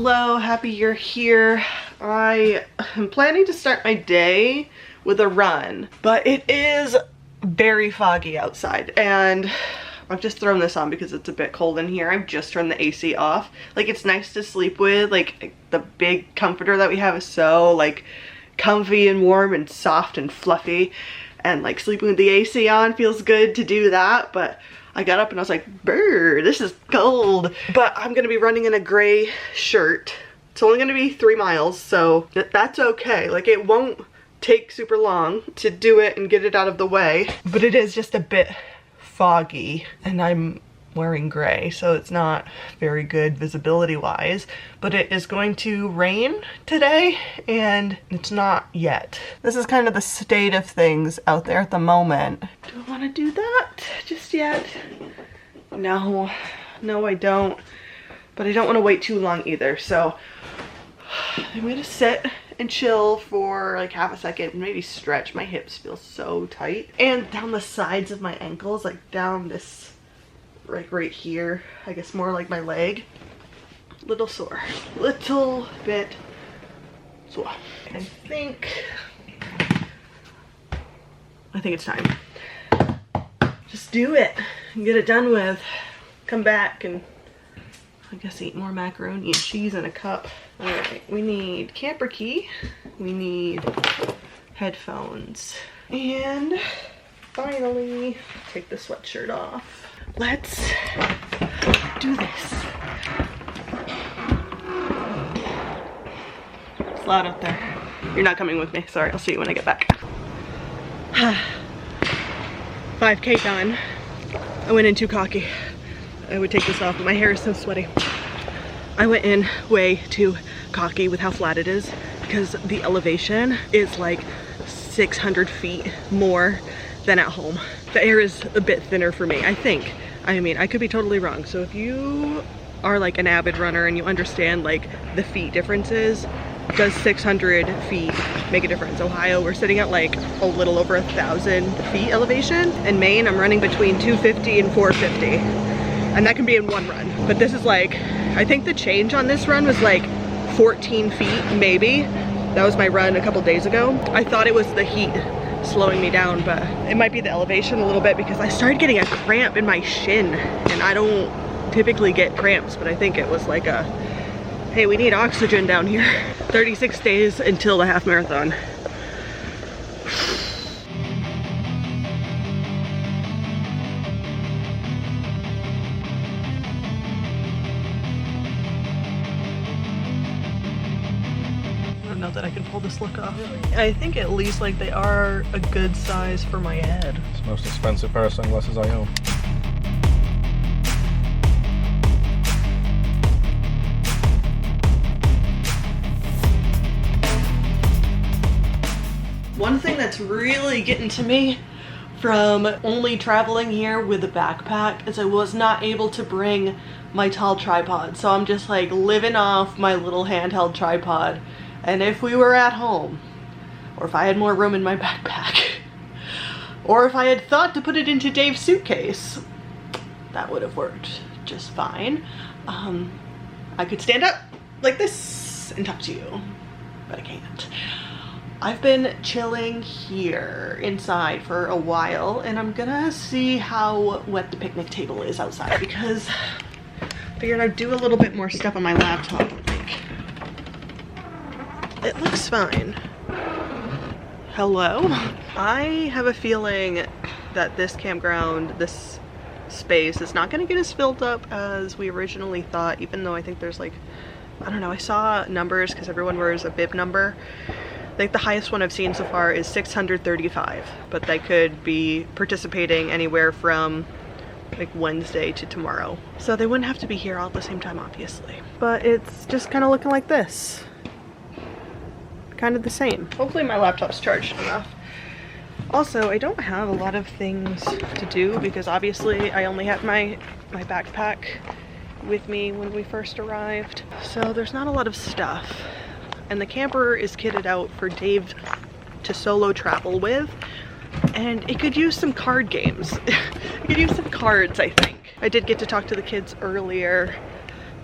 Hello, happy you're here. I am planning to start my day with a run, but it is very foggy outside and I've just thrown this on because it's a bit cold in here. I've just turned the AC off. Like, it's nice to sleep with. Like, the big comforter that we have is so like comfy and warm and soft and fluffy, and like sleeping with the AC on feels good to do that. But I got up and I was like, brr, this is cold. But I'm gonna be running in a gray shirt. It's only gonna be 3 miles, so that's okay. Like, it won't take super long to do it and get it out of the way, but it is just a bit foggy, and I'm wearing gray, so it's not very good visibility wise. But it is going to rain today, and it's not yet. This is kind of the state of things out there at the moment. Do I want to do that just yet? No, I don't. But I don't want to wait too long either, so I'm gonna sit and chill for like half a second, maybe stretch. My hips feel so tight, and down the sides of my ankles, like down this, like right here, I guess more like my leg, little sore, little bit sore. I think it's time. Just do it and get it done with. Come back and I guess eat more macaroni and cheese in a cup. All right, we need camper key, we need headphones, and finally take the sweatshirt off. Let's do this. It's loud out there. You're not coming with me. Sorry, I'll see you when I get back. 5K done. I went in too cocky. I would take this off, but my hair is so sweaty. I went in way too cocky with how flat it is, because the elevation is like 600 feet more than at home. The air is a bit thinner for me, I think. I mean, I could be totally wrong. So if you are like an avid runner and you understand like the feet differences, does 600 feet make a difference? Ohio, we're sitting at like a little over 1,000 feet elevation. In Maine, I'm running between 250 and 450. And that can be in one run. But this is like, I think the change on this run was like 14 feet, maybe. That was my run a couple days ago. I thought it was the heat slowing me down, but it might be the elevation a little bit, because I started getting a cramp in my shin, and I don't typically get cramps, but I think it was like a, hey, we need oxygen down here. 36 days until the half marathon. That I can pull this look off. I think at least like they are a good size for my head. It's the most expensive pair of sunglasses I own. One thing that's really getting to me from only traveling here with a backpack is I was not able to bring my tall tripod. So I'm just like living off my little handheld tripod. And if we were at home, or if I had more room in my backpack, or if I had thought to put it into Dave's suitcase, that would have worked just fine. I could stand up like this and talk to you, but I can't. I've been chilling here inside for a while, and I'm gonna see how wet the picnic table is outside, because I figured I'd do a little bit more stuff on my laptop. It looks fine. Hello? I have a feeling that this campground, this space, is not gonna get as filled up as we originally thought, even though I think there's like, I don't know, I saw numbers because everyone wears a bib number. I think the highest one I've seen so far is 635, but they could be participating anywhere from like Wednesday to tomorrow. So they wouldn't have to be here all at the same time, obviously. But it's just kind of looking like this. Kind of the same. Hopefully my laptop's charged enough. Also, I don't have a lot of things to do because obviously I only had my backpack with me when we first arrived. So there's not a lot of stuff. And the camper is kitted out for Dave to solo travel with. And it could use some card games. It could use some cards, I think. I did get to talk to the kids earlier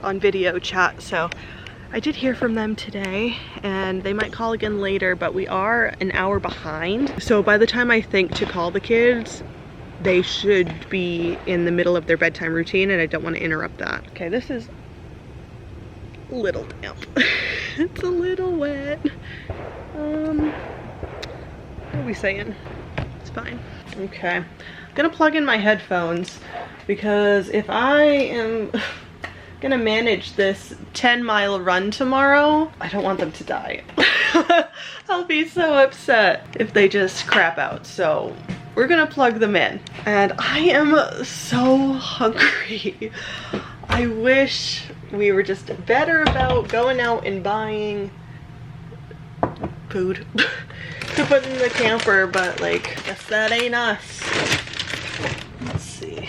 on video chat, so I did hear from them today and they might call again later, but we are an hour behind. So by the time I think to call the kids, they should be in the middle of their bedtime routine and I don't want to interrupt that. Okay, this is a little damp. It's a little wet. What are we saying? It's fine. Okay, I'm gonna plug in my headphones because if I am gonna manage this 10-mile run tomorrow, I don't want them to die. I'll be so upset if they just crap out. So we're gonna plug them in. And I am so hungry. I wish we were just better about going out and buying food to put in the camper, but like, guess that ain't us. Let's see.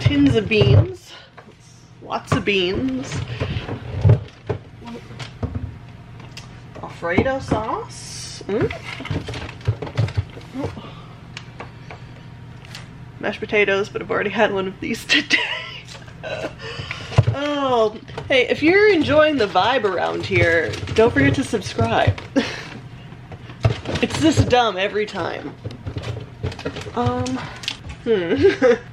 Tins of beans. Lots of beans. Alfredo sauce. Oh. Mashed potatoes, but I've already had one of these today. Oh, hey, if you're enjoying the vibe around here, don't forget to subscribe. It's this dumb every time.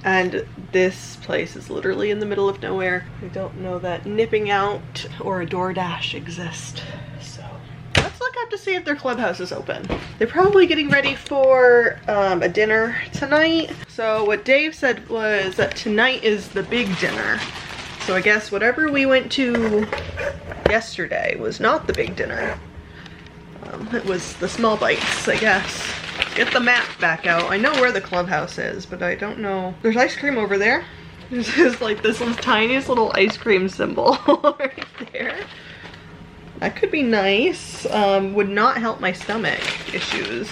And this place is literally in the middle of nowhere. I don't know that nipping out or a DoorDash exist. So let's look up to see if their clubhouse is open. They're probably getting ready for a dinner tonight. So what Dave said was that tonight is the big dinner. So I guess whatever we went to yesterday was not the big dinner. It was the small bites, I guess. Get the map back out. I know where the clubhouse is, but I don't know. There's ice cream over there. There's just like this little tiniest little ice cream symbol right there. That could be nice. Would not help my stomach issues.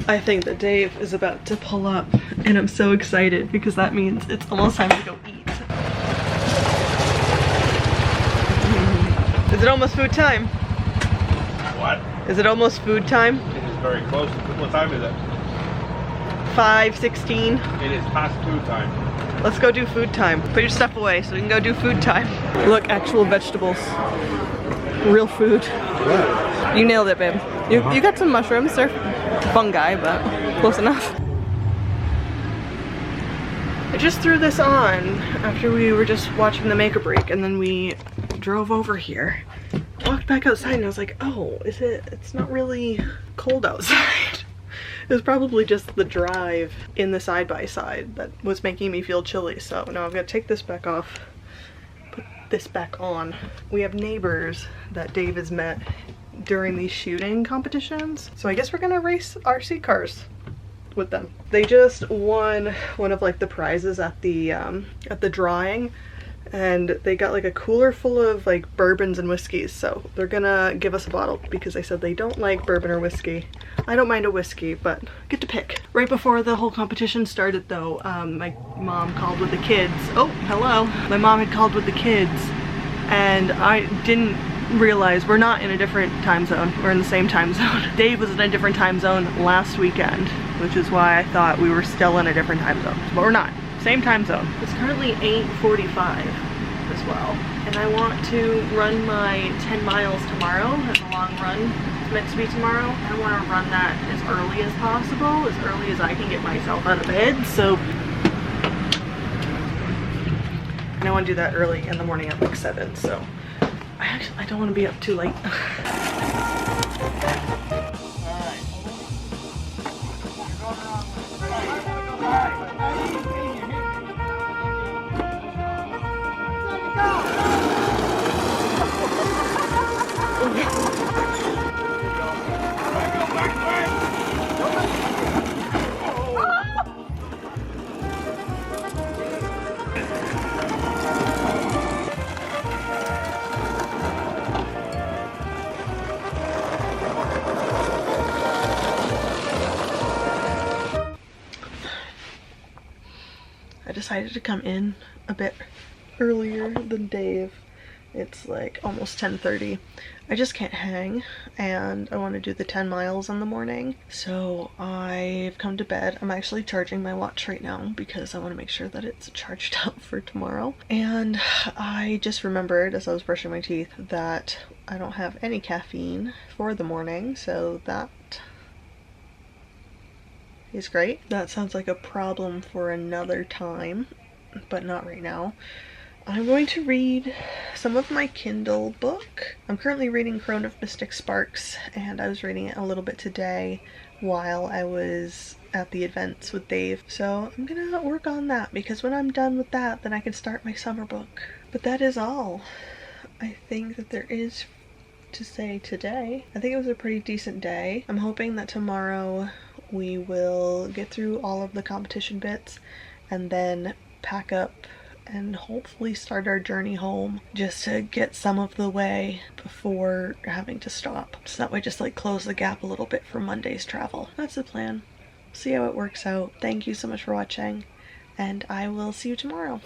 I think that Dave is about to pull up and I'm so excited because that means it's almost time to go eat. Is it almost food time? What? Is it almost food time? It is very close. What time is it? 5:16. It is past food time. Let's go do food time. Put your stuff away so we can go do food time. Look, actual vegetables. Real food. Yeah. You nailed it, babe. You got some mushrooms. They're fungi, but close enough. I just threw this on after we were just watching the make or break, and then we drove over here. Walked back outside and I was like, oh, it's not really cold outside. It was probably just the drive in the side-by-side that was making me feel chilly. So now I'm gonna take this back off, put this back on. We have neighbors that Dave has met during these shooting competitions. So I guess we're gonna race RC cars with them. They just won one of like the prizes at the drawing, and they got like a cooler full of like bourbons and whiskeys, so they're gonna give us a bottle because they said they don't like bourbon or whiskey. I don't mind a whiskey, but get to pick. Right before the whole competition started though, my mom called with the kids. Oh, hello. My mom had called with the kids and I didn't realize we're not in a different time zone. We're in the same time zone. Dave was in a different time zone last weekend, which is why I thought we were still in a different time zone, but we're not. Same time zone. It's currently 8:45 as well, and I want to run my 10 miles tomorrow. That's a long run. It's meant to be tomorrow. I want to run that as early as possible, as early as I can get myself out of bed. So, and I want to do that early in the morning at like 7. So, I don't want to be up too late. I decided to come in a bit earlier than Dave It's like almost 10:30. I just can't hang, and I want to do the 10 miles in the morning. So I've come to bed. I'm actually charging my watch right now because I want to make sure that it's charged up for tomorrow. And I just remembered as I was brushing my teeth that I don't have any caffeine for the morning, so that is great. That sounds like a problem for another time, but not right now. I'm going to read some of my Kindle book. I'm currently reading Crone of Mystic Sparks, and I was reading it a little bit today while I was at the events with Dave. So I'm gonna work on that, because when I'm done with that, then I can start my summer book. But that is all I think that there is to say today. I think it was a pretty decent day. I'm hoping that tomorrow we will get through all of the competition bits and then pack up and hopefully start our journey home, just to get some of the way before having to stop. So that way just like close the gap a little bit for Monday's travel. That's the plan. See how it works out. Thank you so much for watching, and I will see you tomorrow.